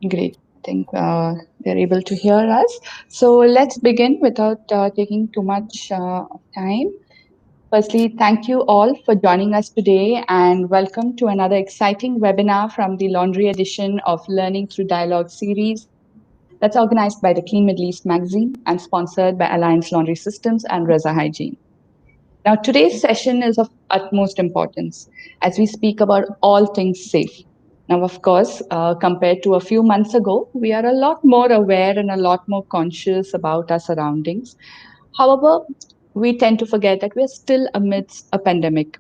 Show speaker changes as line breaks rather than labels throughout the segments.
Great. I think they're able to hear us. So let's begin without taking too much of time. Firstly, thank you all for joining us today and welcome to another exciting webinar from the Laundry edition of Learning Through Dialogue series that's organized by the Clean Middle East magazine and sponsored by Alliance Laundry Systems and Reza Hygiene. Now, today's session is of utmost importance as we speak about all things safe. Now, of course, compared to a few months ago, we are a lot more aware and a lot more conscious about our surroundings. However, we tend to forget that we are still amidst a pandemic,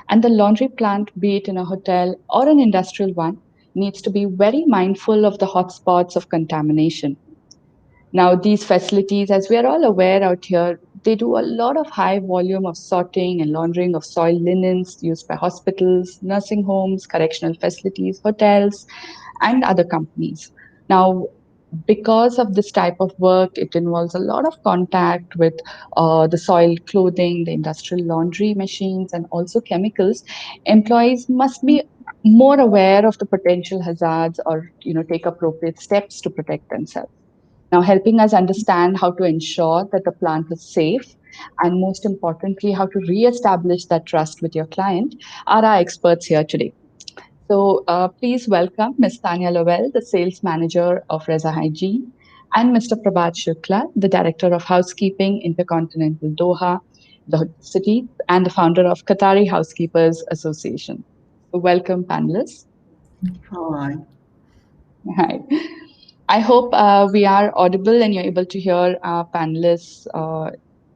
and the laundry plant, be it in a hotel or an industrial one, needs to be very mindful of the hotspots of contamination. Now, these facilities, as we are all aware out here, they do a lot of high volume of sorting and laundering of soiled linens used by hospitals, nursing homes, correctional facilities, hotels, and other companies. Now, because of this type of work, it involves a lot of contact with the soiled clothing, the industrial laundry machines, and also chemicals. Employees must be more aware of the potential hazards or take appropriate steps to protect themselves. Now, helping us understand how to ensure that the plant is safe and most importantly, how to re-establish that trust with your client are our experts here today. So please welcome Ms. Tanya Lowell, the Sales Manager of Reza Hygiene, and Mr. Prabhat Shukla, the Director of Housekeeping, Intercontinental Doha, the city, and the founder of Qatari Housekeepers Association. So welcome, panelists.
Hi.
Hi. I hope we are audible and you're able to hear our panelists.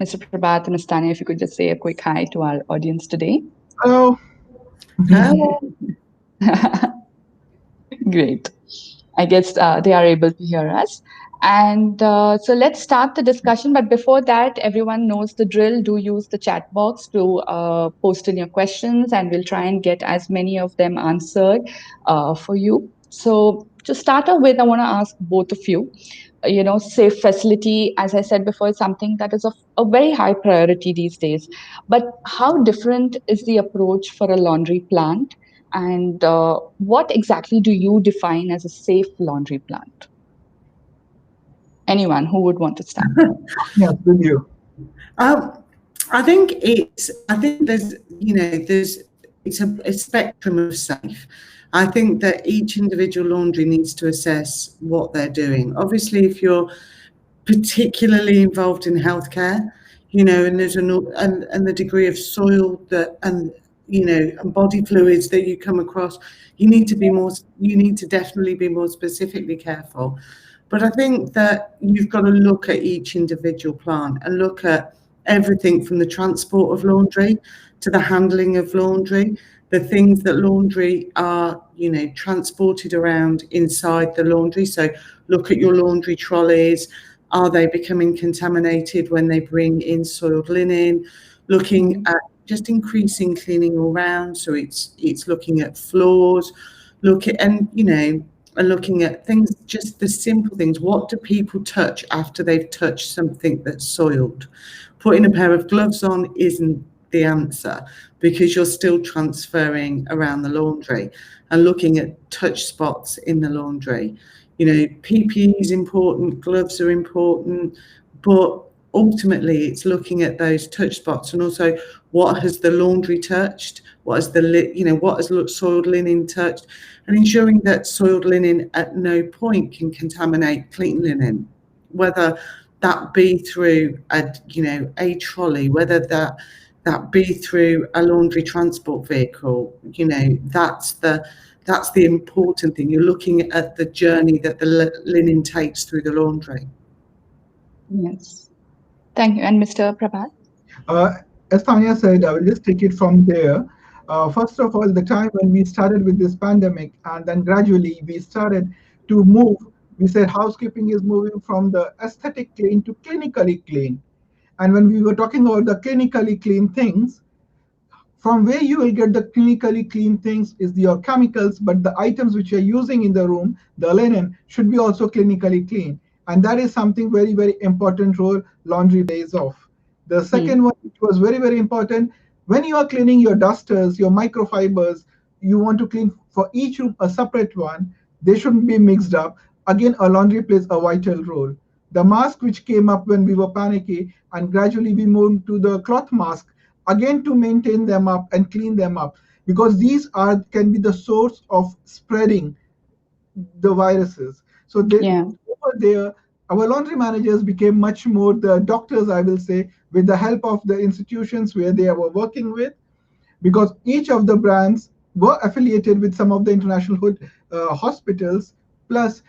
Mr. Prabhat and Ms. Tanya, if you could just say a quick hi to our audience today.
Hello.
Hello.
Great. I guess they are able to hear us. And so let's start the discussion. But before that, everyone knows the drill. Do use the chat box to post in your questions, and we'll try and get as many of them answered for you. So to start off with, I want to ask both of you. Safe facility, as I said before, is something that is of a very high priority these days. But how different is the approach for a laundry plant? And what exactly do you define as a safe laundry plant? Anyone who would want to start?
Yes, with you.
I think there's it's a spectrum of safe. I think that each individual laundry needs to assess what they're doing. Obviously, if you're particularly involved in healthcare, and there's and the degree of soil that and body fluids that you come across, you need to definitely be more specifically careful. But I think that you've got to look at each individual plant and look at everything from the transport of laundry to the handling of laundry, the things that laundry are, transported around inside the laundry. So look at your laundry trolleys. Are they becoming contaminated when they bring in soiled linen? Looking at just increasing cleaning all round. So it's looking at floors, and looking at things, just the simple things. What do people touch after they've touched something that's soiled? Putting a pair of gloves on isn't the answer, because you're still transferring around the laundry, and looking at touch spots in the laundry. PPE is important, gloves are important, but ultimately it's looking at those touch spots, and also what has the laundry touched, what has soiled linen touched, and ensuring that soiled linen at no point can contaminate clean linen, whether that be through a trolley, whether that be through a laundry transport vehicle. That's the important thing. You're looking at the journey that the linen takes through the laundry.
Yes. Thank you. And Mr. Prabhat?
As Tanya said, I will just take it from there. First of all, the time when we started with this pandemic, and then gradually we started to move, we said housekeeping is moving from the aesthetic clean to clinically clean. And when we were talking about the clinically clean things, from where you will get the clinically clean things is your chemicals, but the items which you're using in the room, the linen, should be also clinically clean. And that is something very, very important role laundry plays off. The
Mm.
second one, which was very, very important, when you are cleaning your dusters, your microfibers, you want to clean for each room a separate one. They shouldn't be mixed up. Again, a laundry plays a vital role. The mask which came up when we were panicky, and gradually we moved to the cloth mask, again to maintain them up and clean them up, because these are can be the source of spreading the viruses. So they,
Yeah.
over there, our laundry managers became much more the doctors, I will say, with the help of the institutions where they were working with, because each of the brands were affiliated with some of the international hospitals. Plus,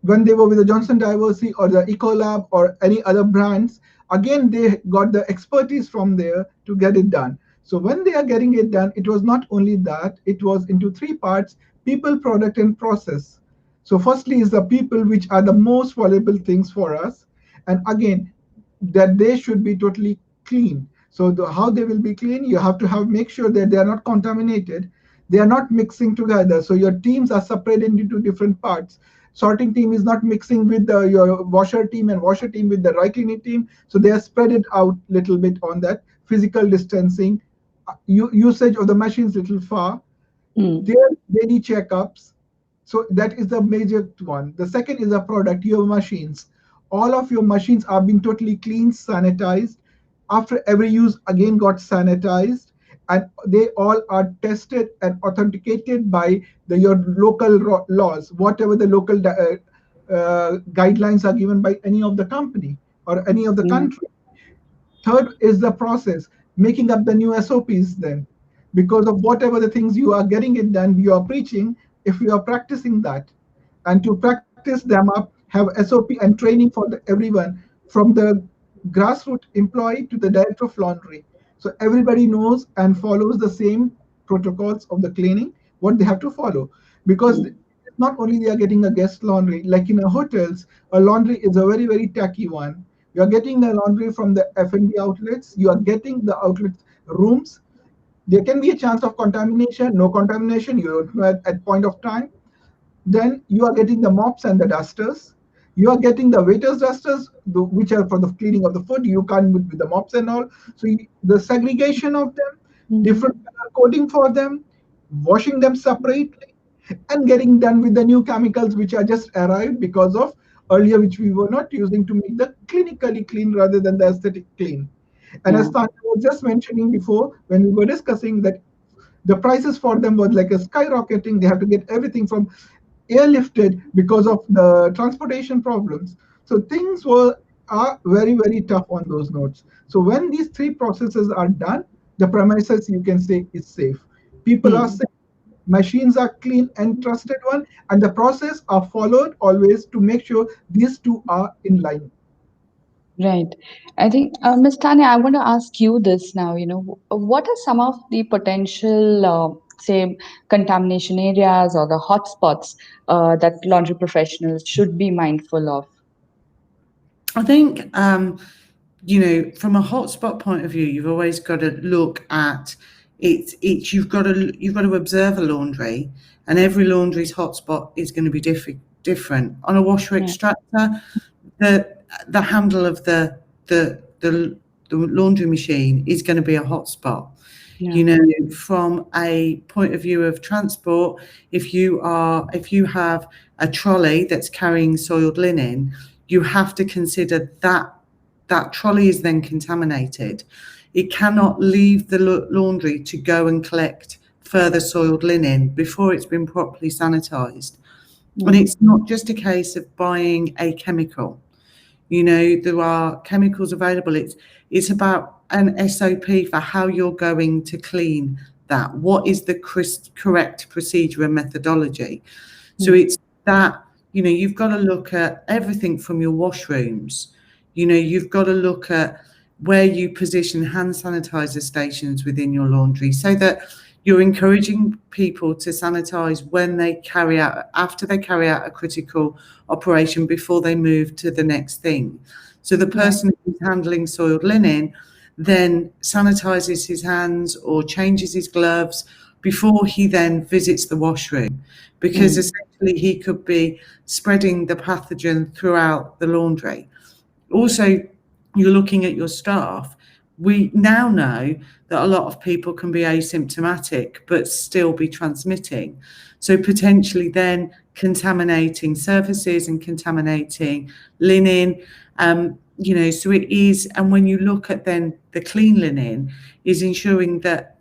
when they were with the Johnson Diversey or the Ecolab or any other brands, again they got the expertise from there to get it done. So when they are getting it done, it was not only that, it was into three parts: people, product, and process. So firstly is the people, which are the most valuable things for us. And again, that they should be totally clean. So how they will be clean, you have to have make sure that they are not contaminated, they are not mixing together. So your teams are separated into different parts. Sorting team is not mixing with your washer team and washer team with the dry cleaning team. So they are spread it out little bit on that physical distancing, usage of the machines little far,
Mm.
their daily checkups. So that is the major one. The second is the product, your machines. All of your machines are being totally cleaned, sanitized. After every use, again got sanitized, and they all are tested and authenticated by your local laws, whatever the local guidelines are given by any of the company or any of the
Yeah.
country. Third is the process, making up the new SOPs then. Because of whatever the things you are getting it done, you are preaching, if you are practicing that. And to practice them up, have SOP and training for everyone, from the grassroots employee to the director of laundry. So everybody knows and follows the same protocols of the cleaning, what they have to follow. Because
Mm.
not only they are getting a guest laundry, like in a hotels, a laundry is a very, very tacky one. You are getting the laundry from the F&B outlets. You are getting the outlets rooms. There can be a chance of contamination, no contamination. You don't know at point of time. Then you are getting the mops and the dusters. You are getting the waiters dusters, which are for the cleaning of the food. You can't with the mops and all. So the segregation of them,
Mhm.
different color coding for them, washing them separately, and getting done with the new chemicals which are just arrived because of earlier, which we were not using to make the clinically clean rather than the aesthetic clean. And
Yeah.
as Tanya was just mentioning before, when we were discussing that the prices for them was like a skyrocketing. They have to get everything from airlifted because of the transportation problems. So things were are very, very tough on those notes. So when these three processes are done, the premises, you can say, is safe. People are
Mm.
safe, machines are clean and trusted one, and the process are followed always to make sure these two are in line.
Right. I think, Ms. Tanya, I want to ask you this now. What are some of the potential, say, contamination areas or the hotspots that laundry professionals should be mindful of?
I think, from a hotspot point of view, you've always got to look at it. You've got to observe a laundry, and every laundry's hotspot is going to be different. On a washer
Yeah.
extractor, the handle of the laundry machine is going to be a hotspot.
Yeah.
From a point of view of transport, if you have a trolley that's carrying soiled linen, you have to consider that trolley is then contaminated. It cannot leave the laundry to go and collect further soiled linen before it's been properly sanitized. And
Mm.
it's not just a case of buying a chemical. There are chemicals available. It's about an SOP for how you're going to clean that. What is the correct procedure and methodology? So
Mm.
it's that, you've got to look at everything from your washrooms. You've got to look at where you position hand sanitizer stations within your laundry, so that you're encouraging people to sanitize after they carry out a critical operation, before they move to the next thing. So the
Yeah.
person who's handling soiled linen then sanitizes his hands or changes his gloves before he then visits the washroom, because
Mm.
essentially he could be spreading the pathogen throughout the laundry. Also, you're looking at your staff. we now know that a lot of people can be asymptomatic but still be transmitting. So potentially then contaminating surfaces and contaminating linen. So it is, and when you look at then the clean linen, is ensuring that,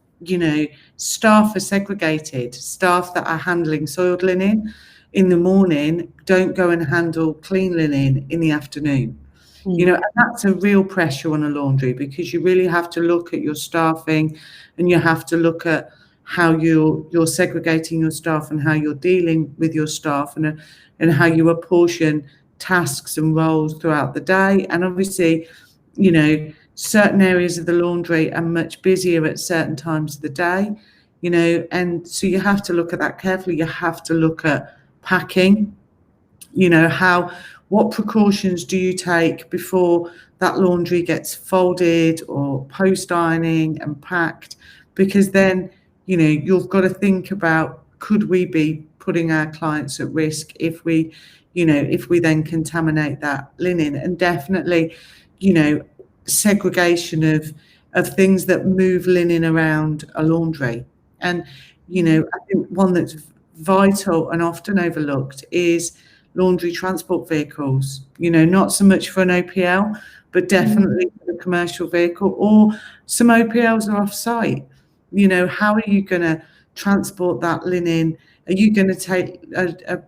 staff are segregated. Staff that are handling soiled linen in the morning don't go and handle clean linen in the afternoon. And that's a real pressure on a laundry, because you really have to look at your staffing, and you have to look at how you're segregating your staff and how you're dealing with your staff, and how you apportion tasks and roles throughout the day. And obviously, certain areas of the laundry are much busier at certain times of the day, and so you have to look at that carefully. You have to look at packing, what precautions do you take before that laundry gets folded or post ironing and packed? Because then, you've got to think about, could we be putting our clients at risk if we then contaminate that linen? And definitely, segregation of things that move linen around a laundry. And, I think one that's vital and often overlooked is laundry transport vehicles, not so much for an OPL, but definitely for the commercial vehicle, or some OPLs are off site. How are you going to transport that linen? Are you going to take a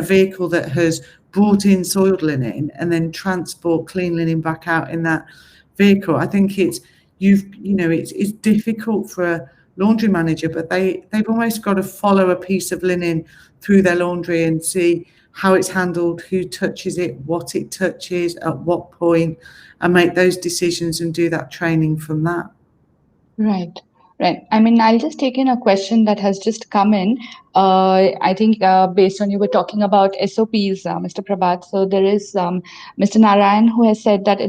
vehicle that has brought in soiled linen and then transport clean linen back out in that vehicle? I think it's difficult for a laundry manager, but they've almost got to follow a piece of linen through their laundry and see how it's handled, who touches it, what it touches, at what point, and make those decisions and do that training from that.
Right. I mean, I'll just take in a question that has just come in. I think based on you were talking about SOPs, Mr. Prabhat. So there is Mr. Narayan who has said that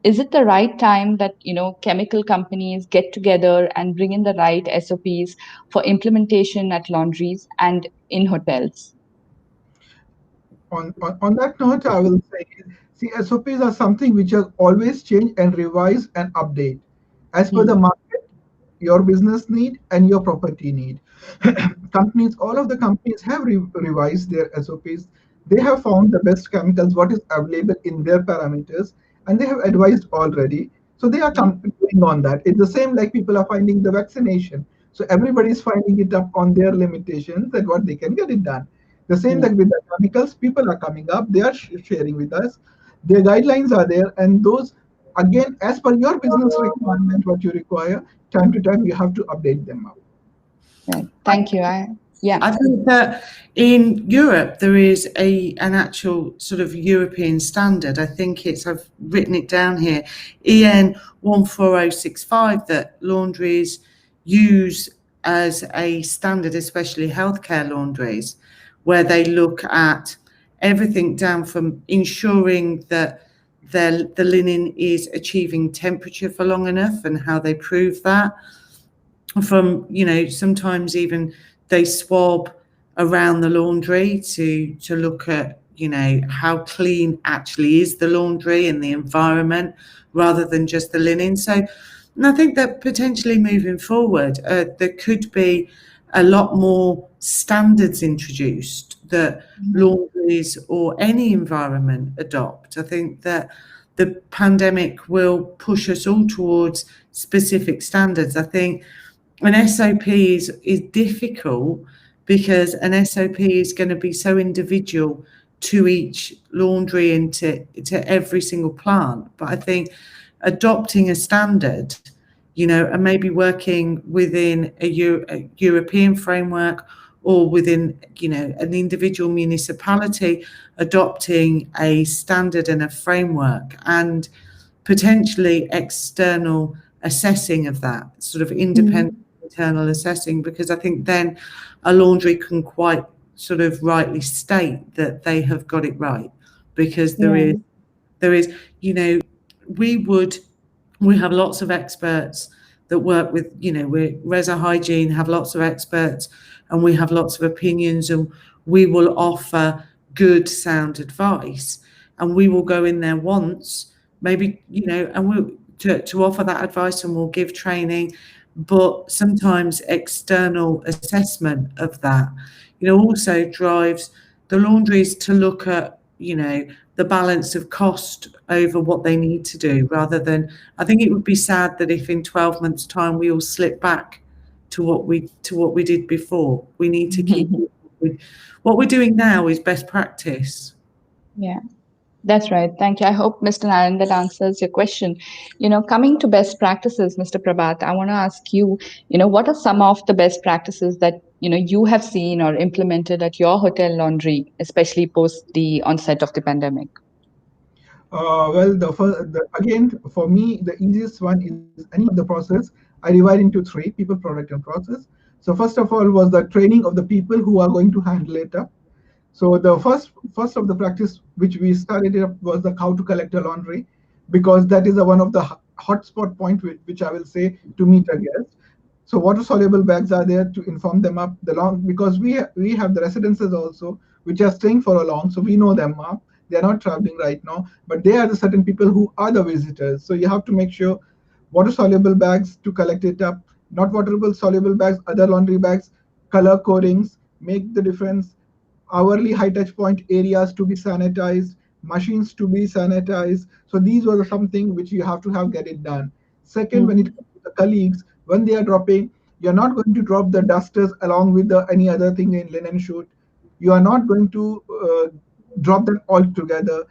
is it the right time that chemical companies get together and bring in the right SOPs for implementation at laundries and in hotels?
On that note, I will say, see, SOPs are something which are always change and revise and update as per the market, your business need, and your property need. All of the companies have revised their SOPs. They have found the best chemicals, what is available in their parameters, and they have advised already. So they are doing on that. It's the same like people are finding the vaccination. So everybody is finding it up on their limitations and what they can get it done. The same like with the chemicals, people are coming up, they are sharing with us. Their guidelines are there, and those, again, as per your business requirement, what you require, time to time, you have to update them up.
Right. Thank you.
I think that in Europe there is an actual sort of European standard. I think I've written it down here, EN 14065, that laundries use as a standard, especially healthcare laundries, where they look at everything down from ensuring that the linen is achieving temperature for long enough and how they prove that, from sometimes even they swab around the laundry to look at how clean actually is the laundry and the environment, rather than just the linen. So, and I think that potentially moving forward, there could be a lot more standards introduced that laundries or any environment adopt. I think that the pandemic will push us all towards specific standards. I think an SOP is difficult because an SOP is going to be so individual to each laundry and to every single plant. But I think adopting a standard, and maybe working within a European framework, or within, an individual municipality, adopting a standard and a framework, and potentially external assessing of that, sort of independent internal assessing, because I think then a laundry can quite sort of rightly state that they have got it right, because there is, we have lots of experts that work with, we're Reza Hygiene, have lots of experts, and we have lots of opinions, and we will offer good sound advice, and we will go in there once, maybe, and to offer that advice, and we'll give training, but sometimes external assessment of that, also drives the laundries to look at, the balance of cost over what they need to do, rather than, I think it would be sad that if in 12 months' time we all slip back to what we did before. We need to keep what we're doing now is best practice.
Yeah. That's right. Thank you. I hope, Mr. Naran, that answers your question. Coming to best practices, Mr. Prabhat, I want to ask you, what are some of the best practices that, you have seen or implemented at your hotel laundry, especially post the onset of the pandemic?
Well, again, for me, the easiest one is any of the process. I divide into three: people, product, and process. So first of all was the training of the people who are going to handle it up. So the first of the practice which we started it up was the how to collect a laundry, because that is one of the hotspot point which I will say to meet a guest. So water soluble bags are there to inform them up the long, because we have the residences also which are staying for a long, so we know them up. They are not traveling right now, but they are the certain people who are the visitors. So you have to make sure water soluble bags to collect it up, not water soluble bags, other laundry bags, color codings make the difference, hourly high touch point areas to be sanitized, machines to be sanitized. So these were something which you have to have get it done. Second, when it
Mhm.
comes to the colleagues, when they are dropping, you're not going to drop the dusters along with any other thing in linen shoot. You are not going to drop them all together.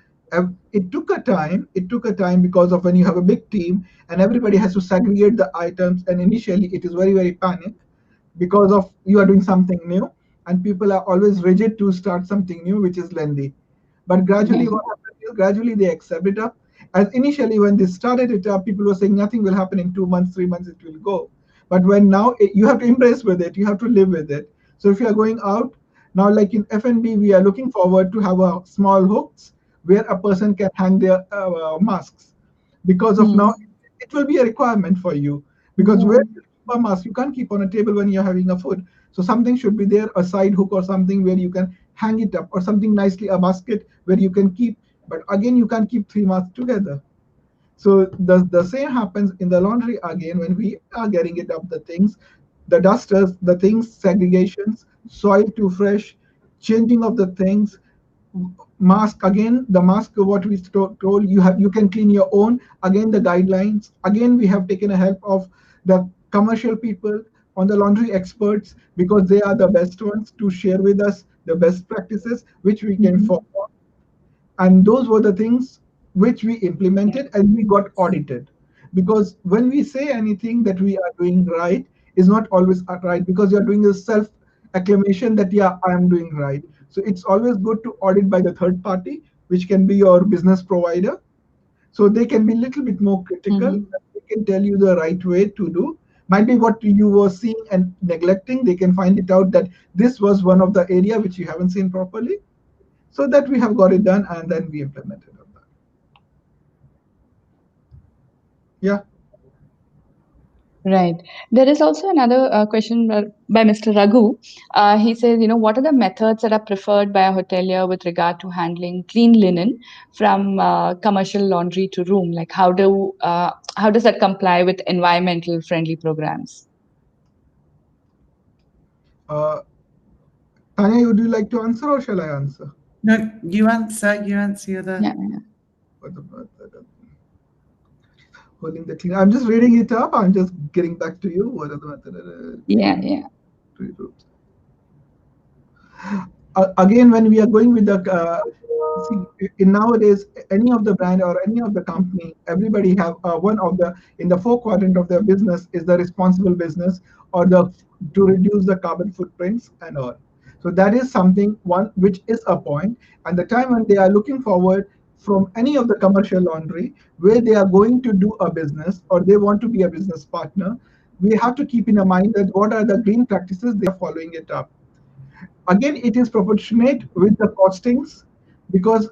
It took a time. It took a time because of when you have a big team and everybody has to segregate the items. And initially, it is very very panic because of you are doing something new, and people are always rigid to start something new which is lengthy. But gradually what happened is gradually they accept it up. As initially when they started it up, people were saying nothing will happen in 2 months, 3 months, it will go. But when now you have to embrace with it, you have to live with it. So if you are going out now, like in F&B, we are looking forward to have a small hooks where a person can hang their masks, because of now
Mm.
it will be a requirement for you, because where
Yeah.
you keep a mask you can't keep on a table when you're having a food. So something should be there, a side hook or something where you can hang it up, or something nicely, a basket where you can keep. But again, you can't keep three masks together. So the same happens in the laundry again when we are getting it up, the things, the dusters, the things, segregations, soil to fresh, changing of the things, mask again, the mask what we told you have, you can clean your own. Again, the guidelines. Again, we have taken a help of the commercial people on the laundry experts, because they are the best ones to share with us the best practices which we can
Mhm.
follow. And those were the things which we implemented and we got audited, because when we say anything that we are doing right is not always right, because you're doing a self acclamation that yeah, I am doing right. So it's always good to audit by the third party, which can be your business provider. So they can be a little bit more critical.
Mhm.
They can tell you the right way to do. Might be what you were seeing and neglecting, they can find it out that this was one of the area which you haven't seen properly. So that we have got it done and then we implemented on that. Yeah.
Right. There is also another question by Mr. Raghu. He says, what are the methods that are preferred by a hotelier with regard to handling clean linen from commercial laundry to room? Like, how does that comply with environmental friendly programs?
uh, Tanya, would you like to answer or shall I answer?
No, you answer, you're the.
Yeah.
What about holding the clean? I'm just reading it up, I'm just getting back to you. What are the
Yeah.
clean
Yeah.
three groups? Again, when we are going with the see, in nowadays any of the brand or any of the company, everybody have one of the in the four quadrant of their business is the responsible business, or the to reduce the carbon footprints and all. So that is something one which is a point. And the time when they are looking forward from any of the commercial laundry where they are going to do a business or they want to be a business partner, we have to keep in mind that what are the green practices they are following it up. Again, it is proportionate with the costings, because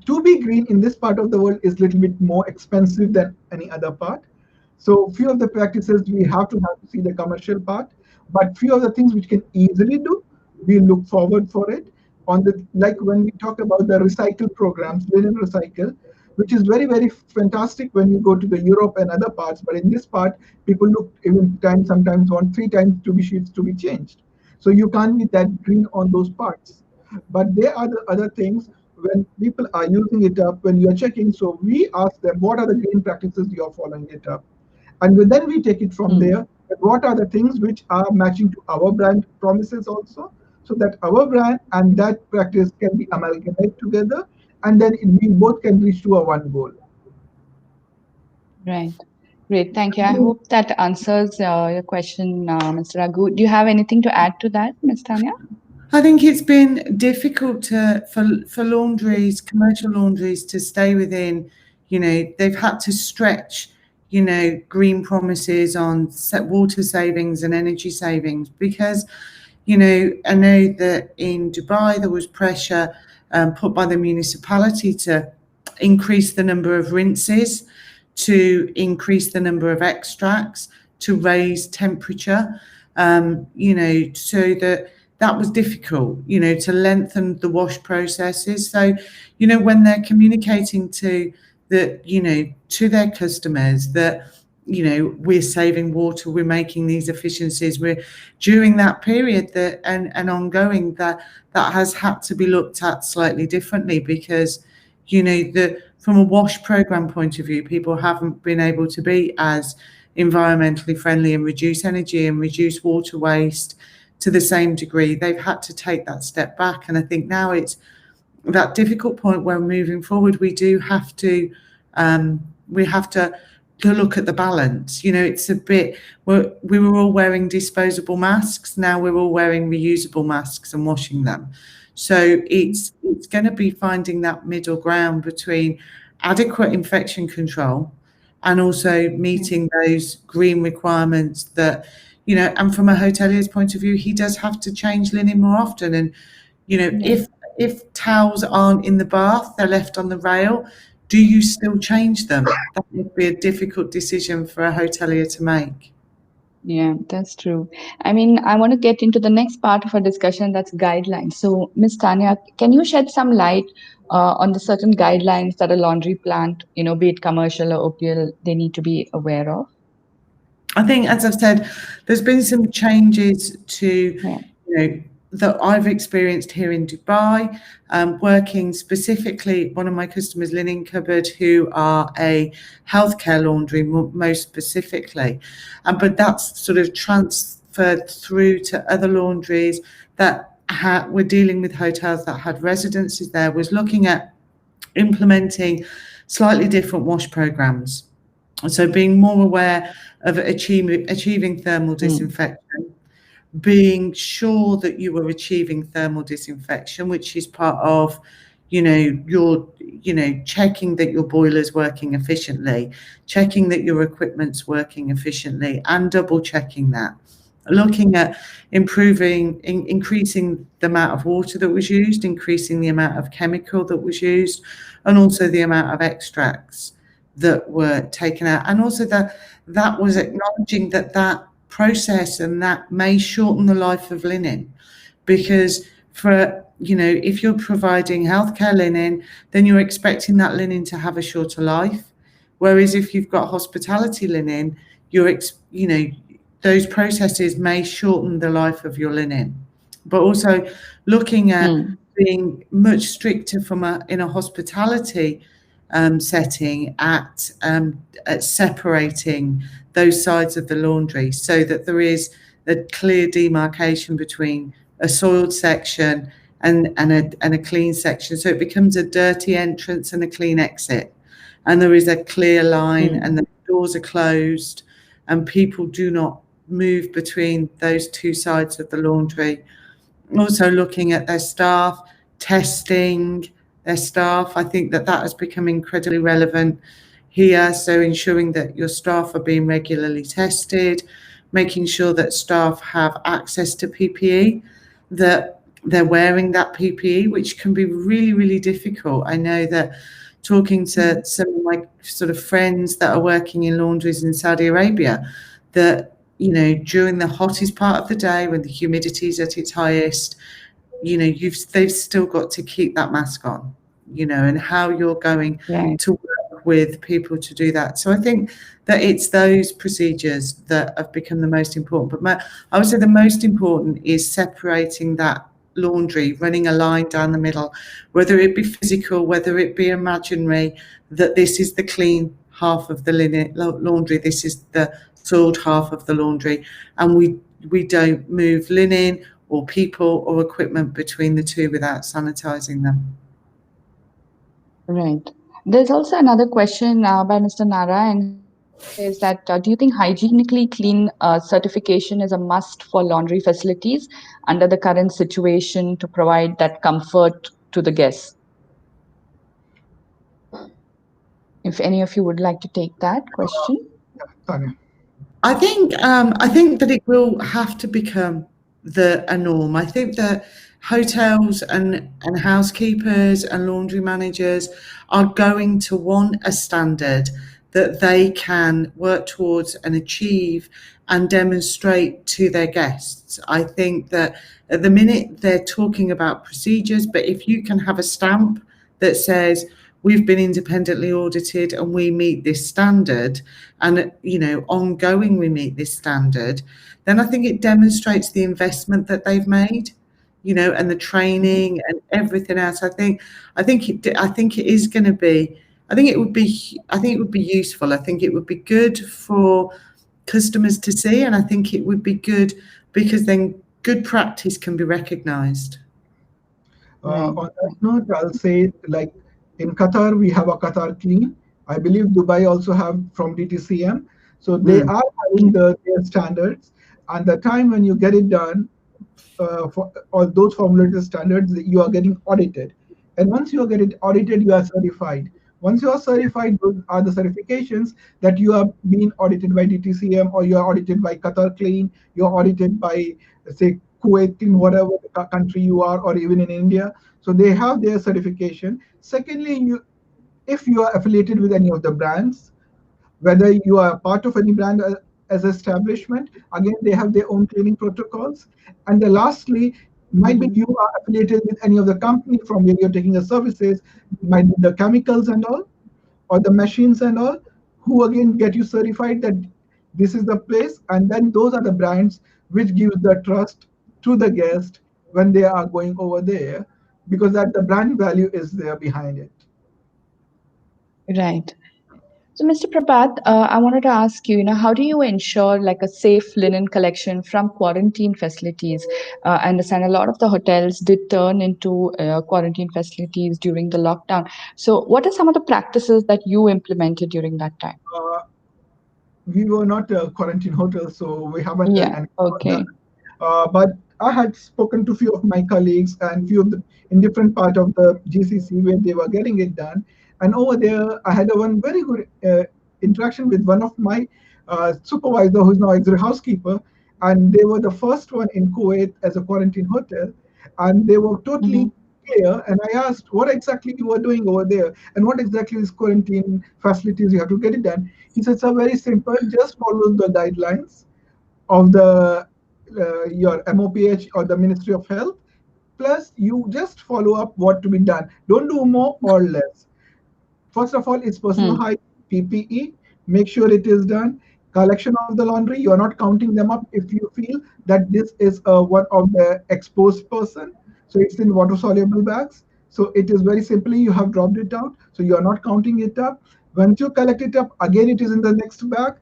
to be green in this part of the world is a little bit more expensive than any other part. So few of the practices we have to see the commercial part, but few of the things which can easily do, we look forward for it. On the like when we talk about the recycle programs, linen recycle, which is very, very fantastic when you go to the Europe and other parts. But in this part, people look even time sometimes want 3 times to be sheets to be changed. So you can't be that green on those parts. But there are the other things when people are using it up, when you're checking. So we ask them, what are the green practices you're following it up? And then we take it from
Hmm.
there. And what are the things which are matching to our brand promises also, so that our brand and that practice can be amalgamated together, and then we both can reach to a one goal.
Right. Great. Thank you. I hope that answers your question, Mr. Raghu. Do you have anything to add to that, Ms. Tanya?
I think it's been difficult for laundries, commercial laundries, to stay within. They've had to stretch, green promises on water savings and energy savings because, I know that in Dubai there was pressure put by the municipality to increase the number of rinses, to increase the number of extracts, to raise temperature, so that was difficult, to lengthen the wash processes. So, when they're communicating to their customers that, we're saving water, we're making these efficiencies, we're during that period that and ongoing, that has had to be looked at slightly differently because, from a wash program point of view, people haven't been able to be as environmentally friendly and reduce energy and reduce water waste to the same degree. They've had to take that step back. And I think now it's that difficult point where moving forward, we have to look at the balance. It's a bit, we were all wearing disposable masks. Now we're all wearing reusable masks and washing them. So it's going to be finding that middle ground between adequate infection control and also meeting those green requirements that, and from a hotelier's point of view, he does have to change linen more often. And, if towels aren't in the bath, they're left on the rail, do you still change them? That would be a difficult decision for a hotelier to make.
Yeah, that's true. I mean, I want to get into the next part of our discussion, that's guidelines. So, Ms. Tanya, can you shed some light on the certain guidelines that a laundry plant, be it commercial or OPL, they need to be aware of?
I think, as I've said, there's been some changes to,
Yeah.
that I've experienced here in Dubai, working specifically, one of my customers, Linen Cupboard, who are a healthcare laundry, most specifically. But that's sort of transferred through to other laundries that were dealing with hotels that had residences there, was looking at implementing slightly different wash programs. So being more aware of achieving thermal disinfection, being sure that you are achieving thermal disinfection, which is part of, your, checking that your boiler's working efficiently, checking that your equipment's working efficiently, and double checking that. Looking at increasing the amount of water that was used, increasing the amount of chemical that was used, and also the amount of extracts that were taken out. And also that was acknowledging that process and that may shorten the life of linen, because if you're providing healthcare linen, then you're expecting that linen to have a shorter life. Whereas if you've got hospitality linen, those processes may shorten the life of your linen. But also looking at being much stricter in a hospitality setting at separating those sides of the laundry, so that there is a clear demarcation between a soiled section and a clean section. So it becomes a dirty entrance and a clean exit. And there is a clear line and the doors are closed and people do not move between those two sides of the laundry. Also looking at their staff, testing their staff. I think that has become incredibly relevant here. So ensuring that your staff are being regularly tested, making sure that staff have access to PPE, that they're wearing that PPE, which can be really, really difficult. I know that talking to some of my sort of friends that are working in laundries in Saudi Arabia, that, during the hottest part of the day when the humidity is at its highest, they've still got to keep that mask on. and how you're going
Right.
to work with people to do that. So I think that it's those procedures that have become the most important. But I would say the most important is separating that laundry, running a line down the middle, whether it be physical, whether it be imaginary, that this is the clean half of the laundry, this is the soiled half of the laundry, and we don't move linen or people or equipment between the two without sanitizing them.
Right. There's also another question by Mr. Nara, and he says that do you think hygienically clean certification is a must for laundry facilities under the current situation to provide that comfort to the guests? If any of you would like to take that question.
Yeah, Tanya.
I think that it will have to become a norm. I think that hotels and housekeepers and laundry managers are going to want a standard that they can work towards and achieve and demonstrate to their guests. I think that at the minute they're talking about procedures, but if you can have a stamp that says we've been independently audited and we meet this standard, and ongoing we meet this standard, then I think it demonstrates the investment that they've made, and the training and everything else. I think it is going to be. I think it would be useful. I think it would be good for customers to see, and I think it would be good because then good practice can be recognised.
Right.
On that note, I'll say, like, in Qatar, we have a Qatar Clean. I believe Dubai also have from DTCM. So they
Mm.
are having their standards. And the time when you get it done, for all those formulated standards, you are getting audited. And once you are getting audited, you are certified. Once you are certified, those are the certifications that you are being audited by DTCM, or you are audited by Qatar Clean, you are audited by, say, Kuwait, in whatever country you are, or even in India. So they have their certification. Secondly, if you are affiliated with any of the brands, whether you are part of any brand as establishment, again, they have their own cleaning protocols. And then lastly, might be
Mhm.
you are affiliated with any of the company from where you're taking the services, might be the chemicals and all, or the machines and all, who again get you certified that this is the place. And then those are the brands which gives the trust to the guest when they are going over there, because that the brand value is there behind it.
Right. So, Mr. Prabhat, I wanted to ask you, how do you ensure like a safe linen collection from quarantine facilities? I understand a lot of the hotels did turn into quarantine facilities during the lockdown. So, what are some of the practices that you implemented during that time?
Uh, we were not a quarantine hotel, so we haven't done
Yeah.
anything about that.
Okay.
But I had spoken to few of my colleagues and few of the in different part of the GCC where they were getting it done. And over there, I had a one very good interaction with one of my supervisor, who's now executive housekeeper, and they were the first one in Kuwait as a quarantine hotel, and they were totally
Hmm.
clear. And I asked what exactly you were doing over there, and what exactly is quarantine facilities you have to get it done. He said, "So very simple, just follow the guidelines of the your MOPH or the Ministry of Health. Plus, you just follow up what to be done. Don't do more or less. First of all, it's personal
Hmm.
hygiene, PPE. Make sure it is done. Collection of the laundry. You are not counting them up if you feel that this is one of the exposed person. So it's in water soluble bags. So it is very simply you have dropped it out. So you are not counting it up. Once you collect it up, again it is in the next bag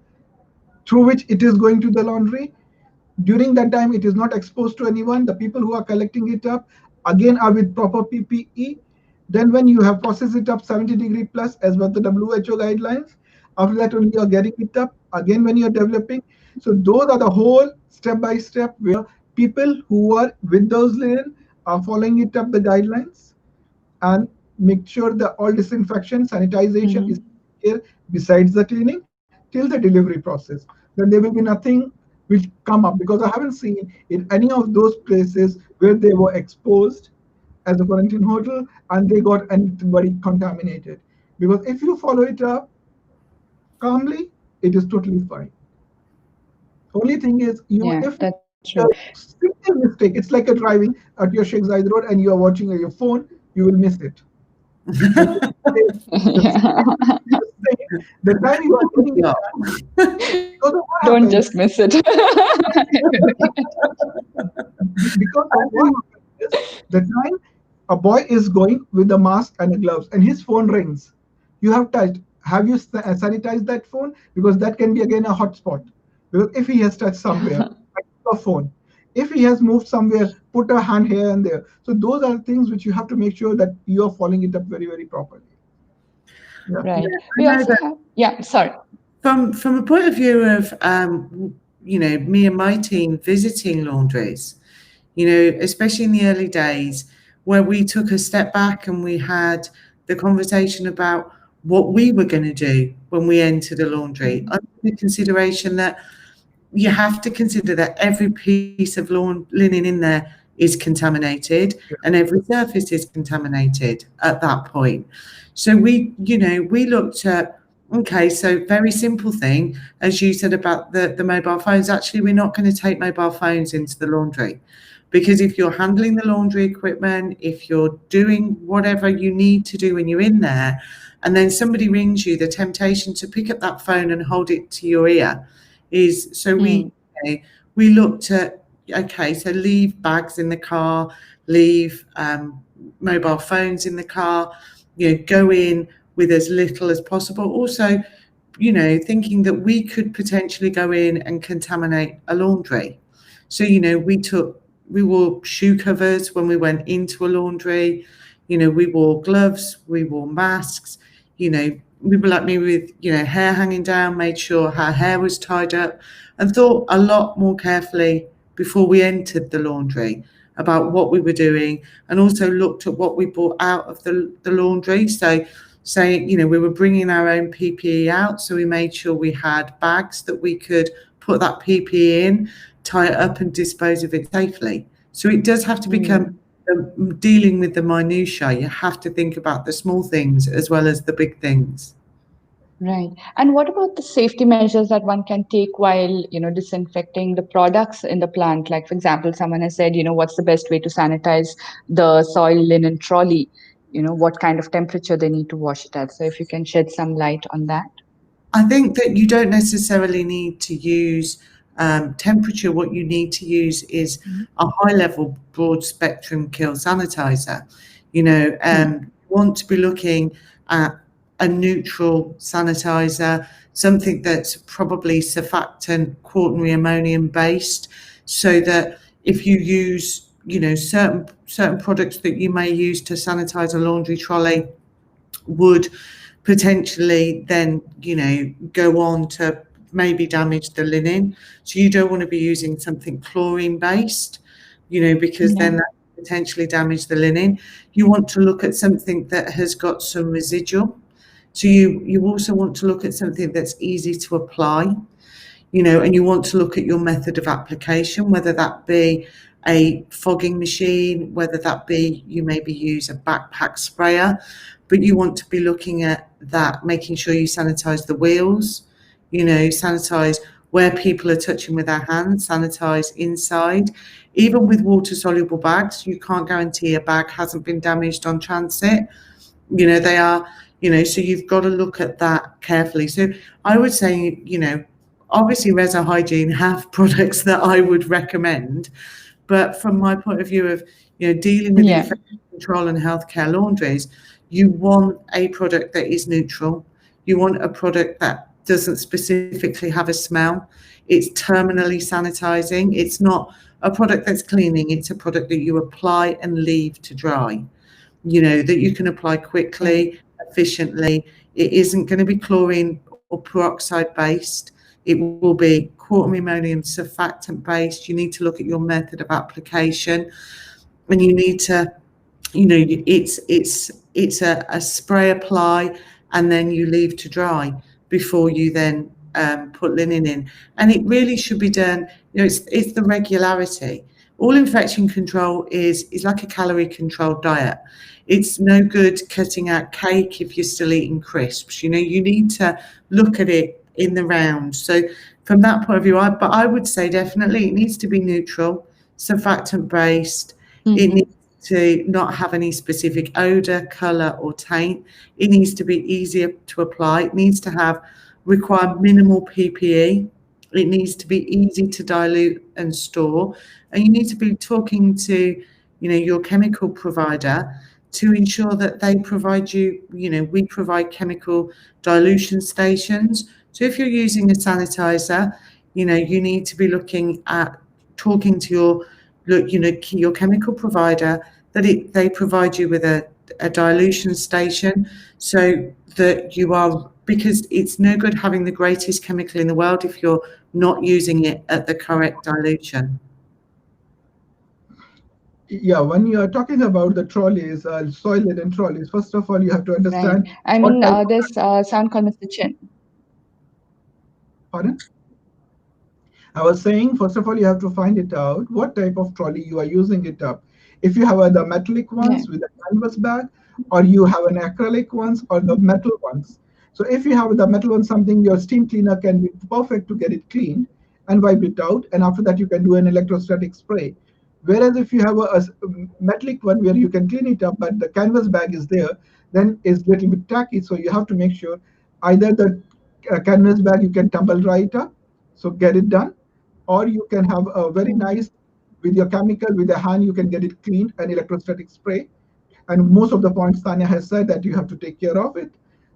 through which it is going to the laundry. During that time, it is not exposed to anyone. The people who are collecting it up again are with proper PPE. Then when you have processed it up 70-degree plus as per the WHO guidelines, after that only you're getting it up again when you're developing. So those are the whole step by step where people who are with those linen are following it up the guidelines, and make sure that all disinfection, sanitization is
Hmm.
here besides the cleaning till the delivery process. Then there will be nothing will come up, because I haven't seen in any of those places where they were exposed as a quarantine hotel and they got anybody contaminated. Because if you follow it up calmly, it is totally fine. Only thing is, you
Yeah,
if
that's true.
a simple mistake, it's like a driving at your Sheikh Zayed Road and you are watching on your phone, you will miss it. And the time you are getting it done, because of what
Don't
happens,
just miss it.
because of what happens is the time a boy is going with the mask and the gloves and his phone rings, you have touched. Have you sanitized that phone? Because that can be again a hotspot. Because if he has touched somewhere, touch the phone. If he has moved somewhere, put a hand here and there. So those are things which you have to make sure that you are following it up very, very properly. Yeah.
Right.
I
We
know
also
that
have, yeah, sorry.
from a point of view of me and my team visiting laundries, especially in the early days where we took a step back and we had the conversation about what we were going to do when we entered a laundry, under the consideration that you have to consider that every piece of linen in there is contaminated and every surface is contaminated at that point. So we looked at, okay, so very simple thing, as you said about the mobile phones, actually we're not going to take mobile phones into the laundry. Because if you're handling the laundry equipment, if you're doing whatever you need to do when you're in there, and then somebody rings you, the temptation to pick up that phone and hold it to your ear is so we looked at, okay, so leave bags in the car, leave mobile phones in the car, go in with as little as possible. Also, thinking that we could potentially go in and contaminate a laundry. So, we wore shoe covers when we went into a laundry, we wore gloves, we wore masks, people like me with, hair hanging down, made sure her hair was tied up and thought a lot more carefully before we entered the laundry about what we were doing, and also looked at what we brought out of the laundry. So saying, we were bringing our own PPE out. So we made sure we had bags that we could put that PPE in, tie it up and dispose of it safely. So it does have to become dealing with the minutiae. You have to think about the small things as well as the big things.
Right. And what about the safety measures that one can take while, disinfecting the products in the plant? Like, for example, someone has said, what's the best way to sanitize the soil linen trolley? What kind of temperature they need to wash it at. So if you can shed some light on that.
I think that you don't necessarily need to use temperature. What you need to use is a high level, broad spectrum kill sanitizer. You want to be looking at a neutral sanitizer, something that's probably surfactant, quaternary ammonium based, so that if you use, certain products that you may use to sanitize a laundry trolley would potentially then, go on to maybe damage the linen. So you don't want to be using something chlorine based, because then that potentially damage the linen. You want to look at something that has got some residual. So you also want to look at something that's easy to apply, and you want to look at your method of application, whether that be a fogging machine, whether that be you maybe use a backpack sprayer, but you want to be looking at that, making sure you sanitize the wheels, sanitize where people are touching with their hands, sanitize inside. Even with water soluble bags, you can't guarantee a bag hasn't been damaged on transit. They are, so you've got to look at that carefully. So I would say, obviously Reza Hygiene have products that I would recommend, but from my point of view of, dealing with infection control and healthcare laundries, you want a product that is neutral. You want a product that doesn't specifically have a smell. It's terminally sanitizing. It's not a product that's cleaning. It's a product that you apply and leave to dry, that you can apply quickly, efficiently. It isn't going to be chlorine or peroxide based. It will be quaternary ammonium surfactant based. You need to look at your method of application, and you need to, it's a spray apply, and then you leave to dry before you then put linen in. And it really should be done, it's the regularity. All infection control is like a calorie controlled diet. It's no good cutting out cake if you're still eating crisps. You need to look at it in the round. So from that point of view, I would say definitely it needs to be neutral, surfactant based. It needs to not have any specific odor, color, or taint. It needs to be easier to apply. It needs to require minimal PPE. It needs to be easy to dilute and store. And you need to be talking to, your chemical provider to ensure that they provide you, we provide chemical dilution stations. So if you're using a sanitizer, you need to be looking at talking to your chemical provider that they provide you with a dilution station so that you are, because it's no good having the greatest chemical in the world if you're not using it at the correct dilution.
Yeah, when you are talking about the trolleys, soil laden trolleys, first of all, you have to
Right.
understand
I
what
mean,
type of,
there's sound called Mr. Chen.
pardon? I was saying, first of all, you have to find it out what type of trolley you are using it up. If you have the metallic
Yeah.
ones with a canvas bag, or you have an acrylic ones or the metal ones. So if you have the metal one, something your steam cleaner can be perfect to get it cleaned and wipe it out. And after that, you can do an electrostatic spray. Whereas if you have a metallic one where you can clean it up, but the canvas bag is there, then it's a little bit tacky. So you have to make sure either the canvas bag you can tumble dry it up, so get it done, or you can have a very
Mm.
nice with your chemical with the hand you can get it cleaned and electrostatic spray. And most of the points Tanya has said that you have to take care of it,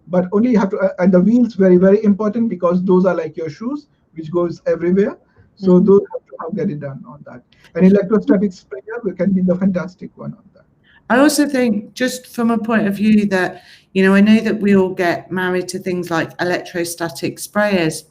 but only you have to and the wheels very important because those are like your shoes which goes everywhere. So
Mm.
those have to get it done on that. And electrostatic sprayer can be the fantastic one on that.
I also think, just from a point of view that, I know that we all get married to things like electrostatic sprayers,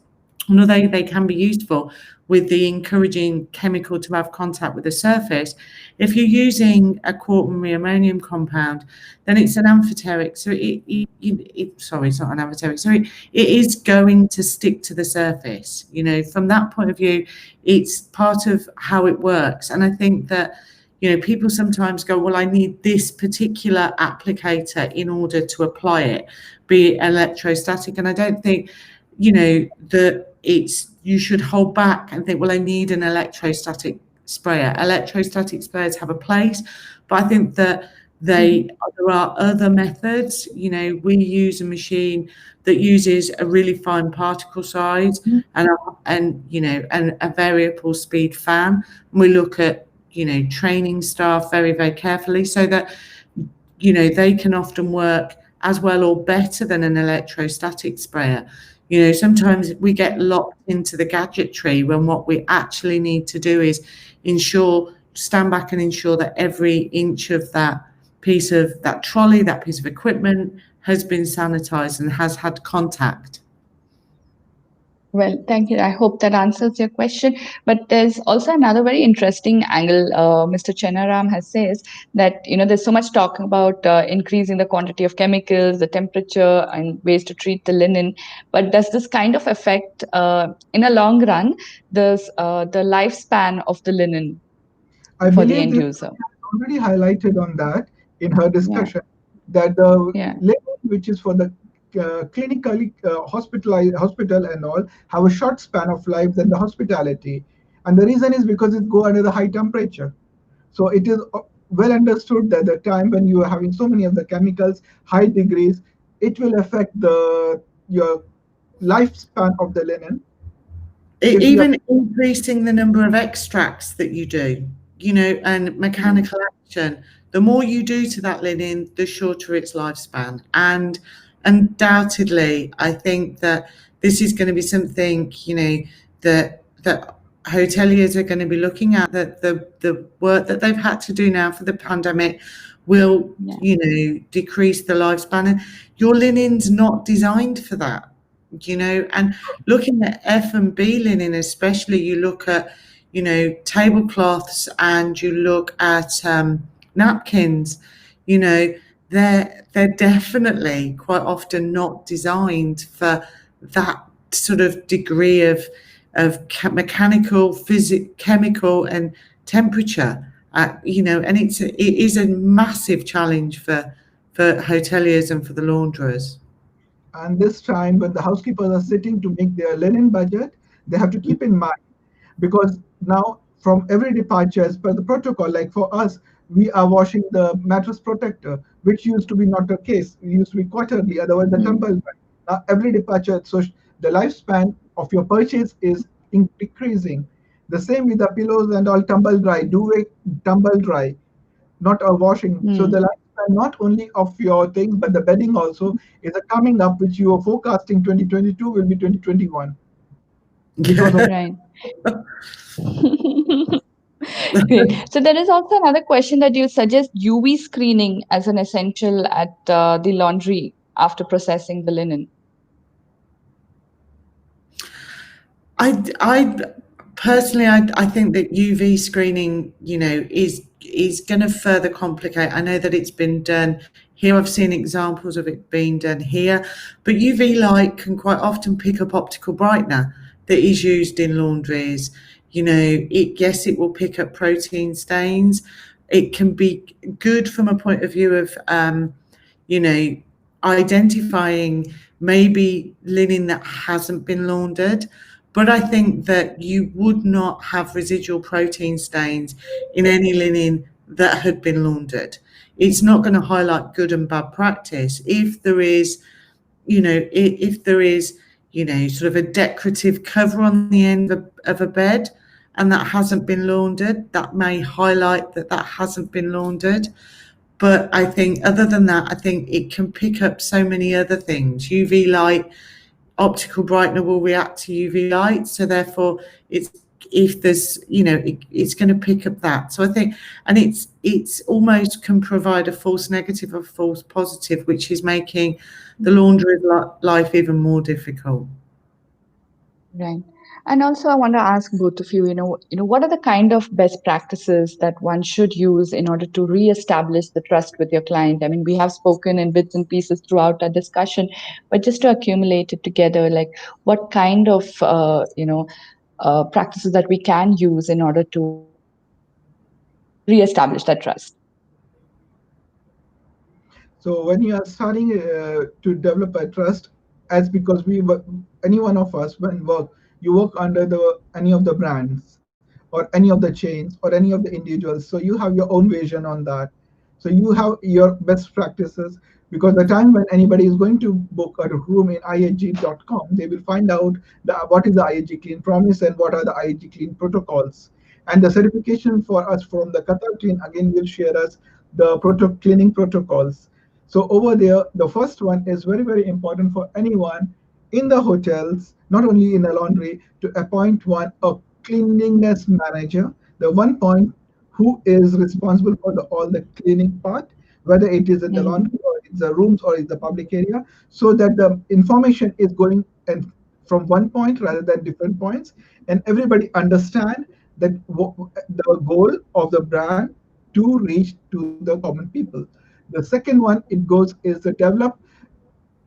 and although they can be useful with the encouraging chemical to have contact with the surface, if you're using a quaternary ammonium compound, then it's an amphoteric. So sorry, it's not an amphoteric. So it is going to stick to the surface. From that point of view, it's part of how it works. And I think that, people sometimes go, well, I need this particular applicator in order to apply it, be it electrostatic. And I don't think, that you should hold back and think, well, I need an electrostatic sprayer. Electrostatic sprayers have a place, but I think that there are other methods. We use a machine that uses a really fine particle size and a variable speed fan. And we look at training staff very carefully so that they can often work as well or better than an electrostatic sprayer. Sometimes we get locked into the gadgetry when what we actually need to do is stand back and ensure that every inch of that piece of that trolley, that piece of equipment has been sanitized and has had contact.
Well, thank you. I hope that answers your question. But there's also another very interesting angle. Mr. Chenaram has says that there's so much talk about increasing the quantity of chemicals, the temperature, and ways to treat the linen. But does this kind of affect, in a long run, the lifespan of the linen
I
for the
believe
end
this
user?
already highlighted on that in her
Yeah,
discussion that the
yeah,
label which is for the clinically hospital and all have a short span of life than the hospitality, and the reason is because it go under the high temperature. So it is well understood that the time when you are having so many of the chemicals, high degrees, it will affect the your lifespan of the linen. If you are
Even increasing the number of extracts that you do, and mechanical action, the more you do to that linen, the shorter its lifespan. And undoubtedly, I think that this is going to be something, that hoteliers are going to be looking at, that the work that they've had to do now for the pandemic will, decrease the lifespan. And your linen's not designed for that. And looking at F&B linen, especially, you look at, tablecloths and you look at napkins, they're definitely quite often not designed for that sort of degree of mechanical, chemical, and temperature. And it is a massive challenge for hoteliers and for the launderers.
And this time, when the housekeepers are sitting to make their linen budget, they have to keep in mind because now from every departure, as per the protocol, like for us, We are washing the mattress protector, which used to be not the case. It used to be quarterly, otherwise the
Mm.
tumble dry. Now every departure, so the lifespan of your purchase is decreasing. The same with the pillows and all tumble dry, duvet tumble dry, not a washing. So the
Mm.
lifespan not only of your things, but the bedding also is a coming up, which you are forecasting 2022 will be 2021 because of.
Right. Great. So there is also another question that you suggest UV screening as an essential at the laundry after processing the linen.
I personally, I think that UV screening, is going to further complicate. I know that it's been done here. I've seen examples of it being done here, but UV light can quite often pick up optical brightener that is used in laundries. Yes, it will pick up protein stains. It can be good from a point of view of, you know, identifying maybe linen that hasn't been laundered. But I think that you would not have residual protein stains in any linen that had been laundered. It's not going to highlight good and bad practice. If there is, if there is, sort of a decorative cover on the end of a bed and that hasn't been laundered, that may highlight that that hasn't been laundered. But I think other than that, I think it can pick up so many other things. UV light, optical brightener will react to UV light, so therefore it's if there's it's going to pick up that. So I think, and it's almost can provide a false negative or false positive, which is making the laundry life even more difficult.
Right. And also, I want to ask both of you, what are the kind of best practices that one should use in order to reestablish the trust with your client? I mean, we have spoken in bits and pieces throughout our discussion, but just to accumulate it together, like what kind of, practices that we can use in order to reestablish that trust?
So when you are starting to develop a trust, as because any one of us when work, you work under the any of the brands or any of the chains or any of the individuals. So you have your own vision on that. So you have your best practices because the time when anybody is going to book a room in ihg.com, they will find out what is the IHG Clean Promise and what are the IHG Clean protocols. And the certification for us from the Qatar Clean again will share us the cleaning protocols. So over there, the first one is very, very important for anyone in the hotels, not only in the laundry, to appoint one a cleanliness manager, the one point who is responsible for all the cleaning part, whether it is in the
Mm-hmm.
laundry or it's the rooms or it's the public area, so that the information is going and from one point rather than different points, and everybody understand that the goal of the brand to reach to the common people. The second one it goes is to develop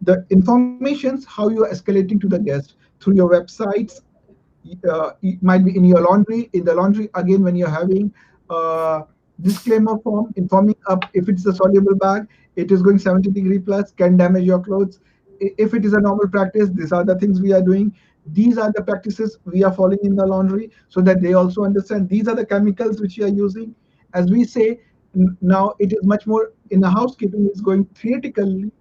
the informations how you are escalating to the guest through your websites. It might be in your laundry. In the laundry, again, when you're having a disclaimer form informing up if it's a soluble bag, it is going 70-degree plus, can damage your clothes. If it is a normal practice, these are the things we are doing. These are the practices we are following in the laundry so that they also understand these are the chemicals which you are using. As we say, now it is much more in the housekeeping is going theoretically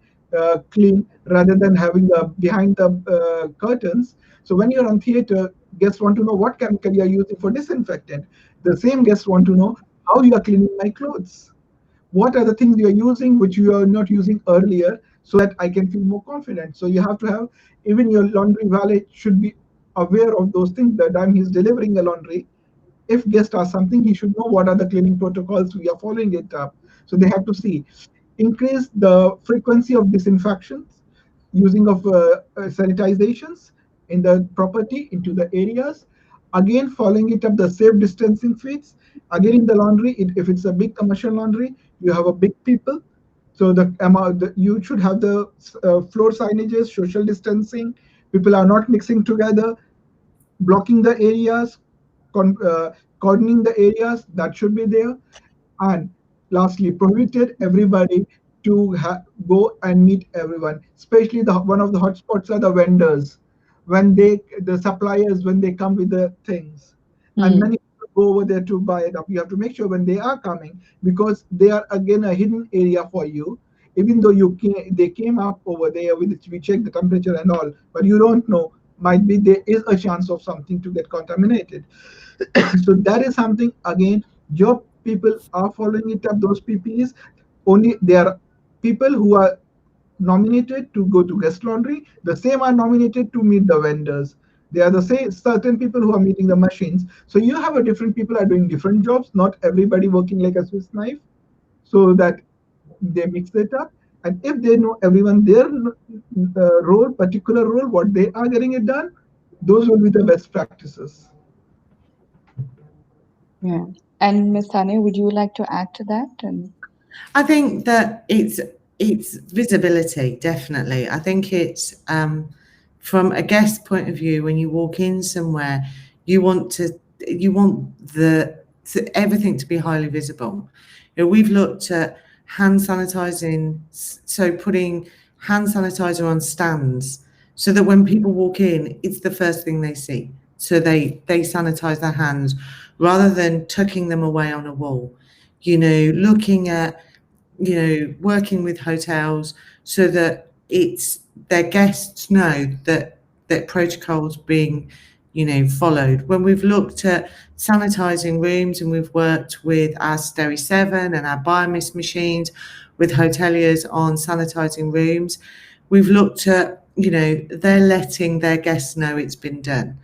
clean rather than having the behind the curtains. So when you're on theater, guests want to know what chemical you are using for disinfectant. The same guests want to know how you are cleaning my clothes. What are the things you are using which you are not using earlier so that I can feel more confident. So you have to have, even your laundry valet should be aware of those things. The time he's delivering the laundry, if guest asks something, he should know what are the cleaning protocols we are following it up. So they have to see. Increase the frequency of disinfections, using of sanitizations in the property into the areas. Again, following it up the safe distancing feeds. Again, in the laundry, if it's a big commercial laundry, you have a big people. So the amount you should have the floor signages, social distancing. People are not mixing together, blocking the areas, cordoning the areas that should be there. And lastly, prohibited everybody to go and meet everyone, especially the one of the hotspots are the vendors when they the suppliers when they come with the things, and many
Mm.
people go over there to buy it up. You have to make sure when they are coming, because they are again a hidden area for you. Even though they came up over there with we check the temperature and all, but you don't know. Might be there is a chance of something to get contaminated. So that is something again. Your people are following it up. Those PPEs only there are people who are nominated to go to guest laundry. The same are nominated to meet the vendors. They are the same certain people who are meeting the machines. So you have a different people are doing different jobs. Not everybody working like a Swiss knife. So that they mix it up. And if they know everyone their role, particular role, what they are getting it done, those will be the best practices.
Yeah. And Ms. Thane, would you like to add to that? And
I think that it's visibility, definitely. I think it's from a guest point of view, when you walk in somewhere, you want everything to be highly visible. We've looked at hand sanitizing, so putting hand sanitizer on stands so that when people walk in, it's the first thing they see. So they sanitize their hands rather than tucking them away on a wall. Looking at working with hotels so that it's their guests know that protocols being followed. When we've looked at sanitizing rooms and we've worked with our Steri 7 and our Biomist machines with hoteliers on sanitizing rooms, we've looked at they're letting their guests know it's been done.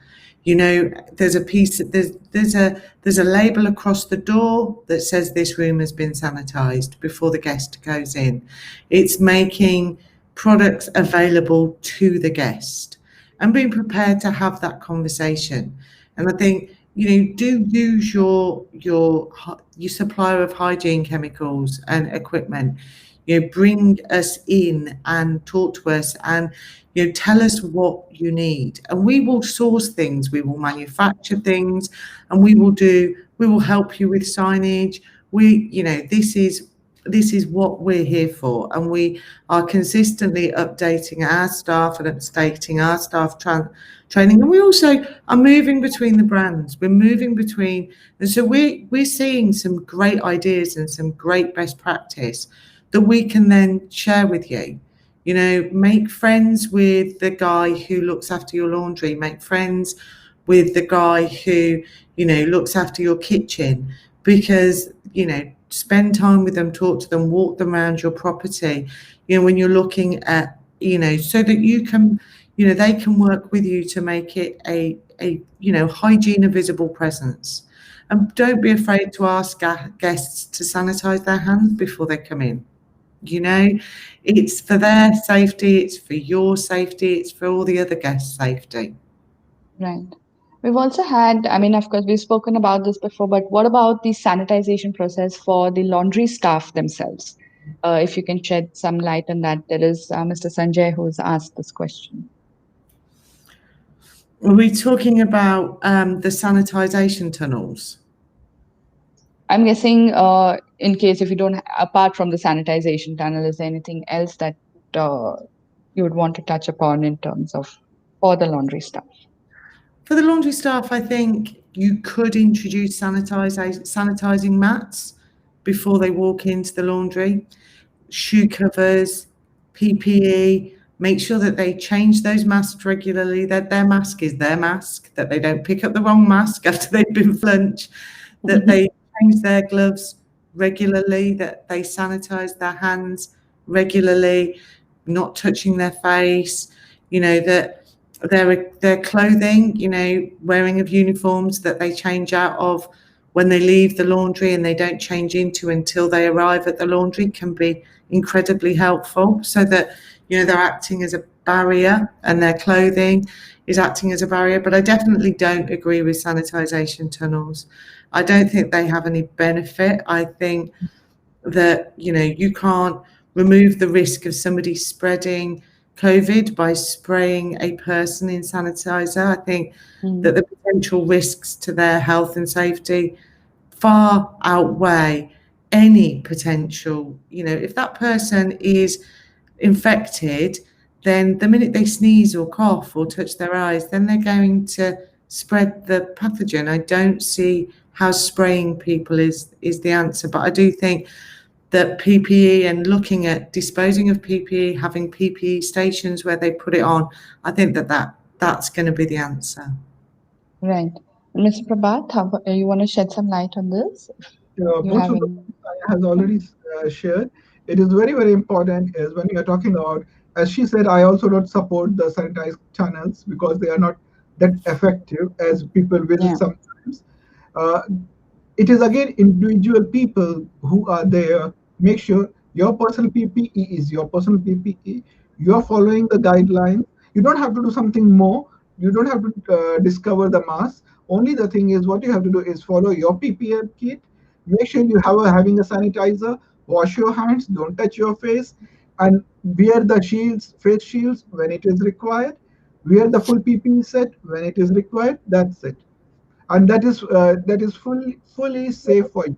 There's a piece there's a label across the door that says this room has been sanitized before the guest goes in. It's making products available to the guest and being prepared to have that conversation. And I think do use your supplier of hygiene chemicals and equipment. Bring us in and talk to us and tell us what you need, and we will source things, we will manufacture things, and we will help you with signage. This is what we're here for, and we are consistently updating our staff and updating our staff training, and we also are moving between the brands. We're moving between, and so we're seeing some great ideas and some great best practice that we can then share with you. Make friends with the guy who looks after your laundry, make friends with the guy who, looks after your kitchen, because, spend time with them, talk to them, walk them around your property, when you're looking at, so that you can, they can work with you to make it a hygiene, a visible presence. And don't be afraid to ask guests to sanitize their hands before they come in. It's for their safety, it's for your safety, it's for all the other guests' safety.
right. We've also had, I mean, of course, we've spoken about this before, but what about the sanitization process for the laundry staff themselves? If you can shed some light on that, there is Mr. Sanjay who's asked this question.
Are we talking about the sanitization tunnels?
I'm guessing, in case if you don't, apart from the sanitization tunnel, is there anything else that you would want to touch upon in terms of for the laundry staff?
For the laundry staff, I think you could introduce sanitizing mats before they walk into the laundry, shoe covers, PPE. Make sure that they change those masks regularly, that their mask is their mask, that they don't pick up the wrong mask after they've been for lunch, that they change their gloves regularly, that they sanitize their hands regularly, not touching their face, that their clothing, wearing of uniforms that they change out of when they leave the laundry and they don't change into until they arrive at the laundry, can be incredibly helpful, so that they're acting as a barrier and their clothing is acting as a barrier. But I definitely don't agree with sanitization tunnels. I don't think they have any benefit. I think that you can't remove the risk of somebody spreading COVID by spraying a person in sanitizer. I think that the potential risks to their health and safety far outweigh any potential. If that person is infected, then the minute they sneeze or cough or touch their eyes, then they're going to spread the pathogen. I don't see how spraying people is the answer. But I do think that PPE and looking at disposing of PPE, having PPE stations where they put it on, I think that's going to be the answer.
Right. Mr. Prabhat, you want to shed some light on this? You
Most
have
of the
any?
points I has already shared. It is very, very important is when you are talking about, as she said, I also don't support the sanitized channels because they are not that effective as people visit
Yeah.
sometimes. Uh, it is again individual people who are there. Make sure your personal PPE is your personal PPE. You are following the guidelines. You don't have to do something more. You don't have to discover the mask. Only the thing is, what you have to do is follow your PPE kit. Make sure you have having a sanitizer. Wash your hands. Don't touch your face, and wear the shields, face shields when it is required. Wear the full PPE set when it is required. That's it, and that is fully safe for you.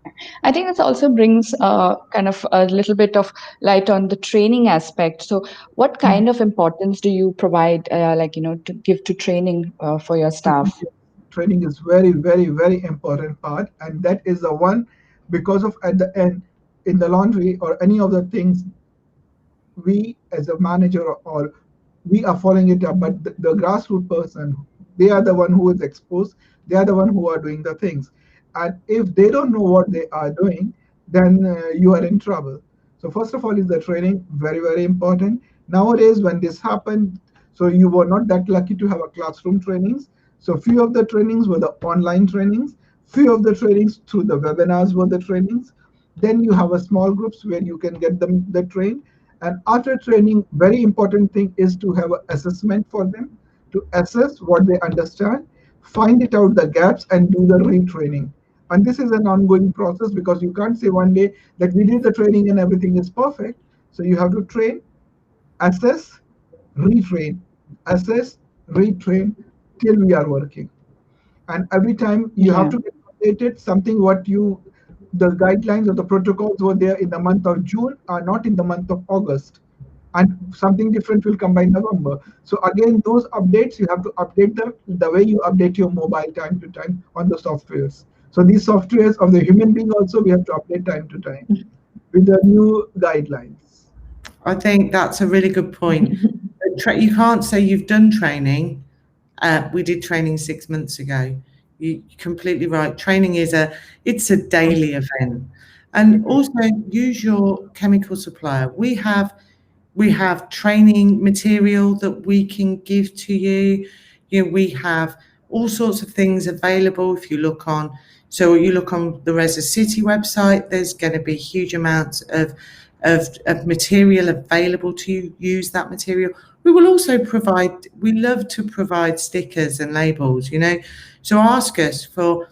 Yeah. I think this also brings kind of a little bit of light on the training aspect. So, what kind of importance do you provide, like, to give to training for your staff?
Training is very, very, very important part, and that is the one, because of at the end in the laundry or any of the things, we as a manager or we are following it up, but the grassroots person, they are the one who is exposed, they are the one who are doing the things, and if they don't know what they are doing, then you are in trouble. So first of all is the training, very, very important. Nowadays when this happened, so you were not that lucky to have a classroom trainings, so few of the trainings were the online trainings, few of the trainings through the webinars were the trainings. Then you have a small groups where you can get them the train, and after training, very important thing is to have an assessment for them, to assess what they understand, find it out the gaps, and do the retraining. And this is an ongoing process because you can't say one day that we did the training and everything is perfect. So you have to train, assess, retrain, assess, retrain till we are working. And every time you have
Yeah.
to get updated, something what you, the guidelines or the protocols were there in the month of June are not in the month of August, and something different will come by November. So again, those updates you have to update them the way you update your mobile time to time on the softwares. So these softwares of the human being also we have to update time to time with the new guidelines.
I think that's a really good point. You can't say you've done training. We did training 6 months ago. You're completely right. Training it's a daily event, and also use your chemical supplier. We have training material that we can give to you. We have all sorts of things available. If you look on, so you look on the Reza City website, there's going to be huge amounts of material available to you. Use that material. We will also provide, we love to provide stickers and labels, so ask us for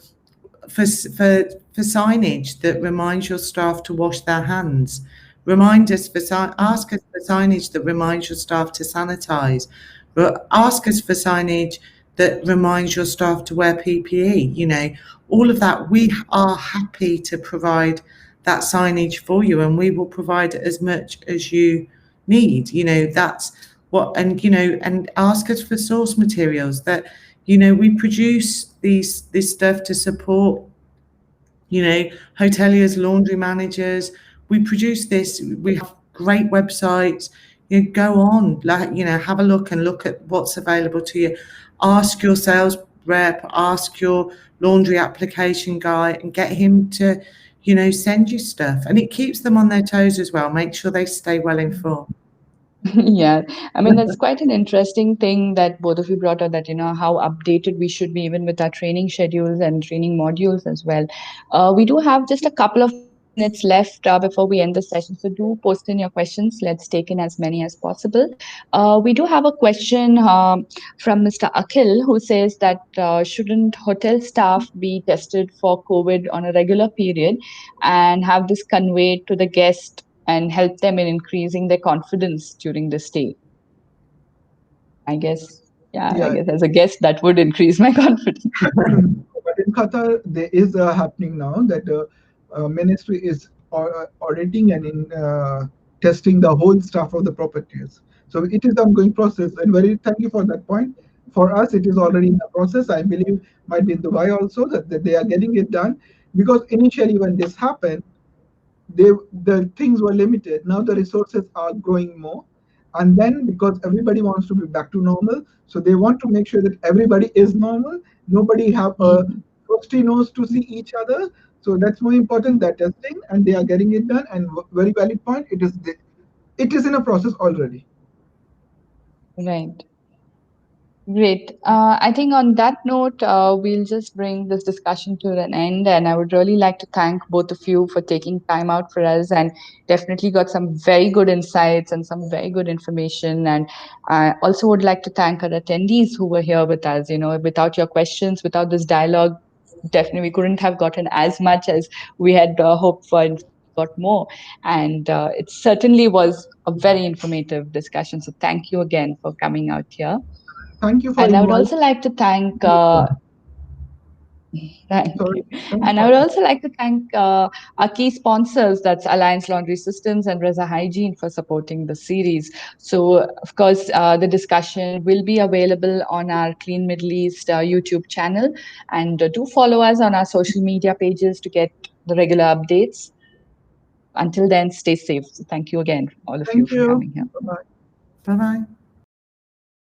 signage that reminds your staff to wash their hands. Ask us for signage that reminds your staff to sanitize. But ask us for signage that reminds your staff to wear PPE. All of that. We are happy to provide that signage for you, and we will provide as much as you need. That's what, and ask us for source materials that we produce this stuff to support hoteliers, laundry managers. We produce this. We have great websites. Go on, have a look and look at what's available to you. Ask your sales rep, ask your laundry application guy, and get him to, send you stuff. And it keeps them on their toes as well. Make sure they stay well informed.
Yeah, I mean, that's quite an interesting thing that both of you brought out, that, how updated we should be even with our training schedules and training modules as well. We do have just a couple of minutes left before we end the session. So do post in your questions. Let's take in as many as possible. We do have a question from Mr. Akhil, who says that shouldn't hotel staff be tested for COVID on a regular period and have this conveyed to the guest and help them in increasing their confidence during the stay? I guess, yeah, I
Yeah.
guess as a guest, that would increase my confidence.
But in Qatar, there is happening now that ministry is auditing and in testing the whole staff of the properties. So it is ongoing process. And very thank you for that point. For us, it is already in the process. I believe might be in Dubai also that they are getting it done, because initially when this happened, they the things were limited. Now the resources are growing more, and then because everybody wants to be back to normal, so they want to make sure that everybody is normal. Nobody have a
Mhm.
frosty nose to see each other. So that's more important, that testing, and they are getting it done. And very valid point. It is in a process already.
Right. Great. I think on that note, we'll just bring this discussion to an end. And I would really like to thank both of you for taking time out for us, and definitely got some very good insights and some very good information. And I also would like to thank our attendees who were here with us. Without your questions, without this dialogue, definitely we couldn't have gotten as much as we had hoped for. In fact, we got more. And it certainly was a very informative discussion. So thank you again for coming out here.
Thank you for
And I would
inviting
also like to thank,
me.
thank
Sorry,
you. And I would
continue.
also like to thank our key sponsors, that's Alliance Laundry Systems and Reza Hygiene, for supporting the series. So, of course, the discussion will be available on our Clean Middle East YouTube channel. And do follow us on our social media pages to get the regular updates. Until then, stay safe. So thank you again, all of you,
Thank
for
you.
coming here.
Bye bye.
Bye bye.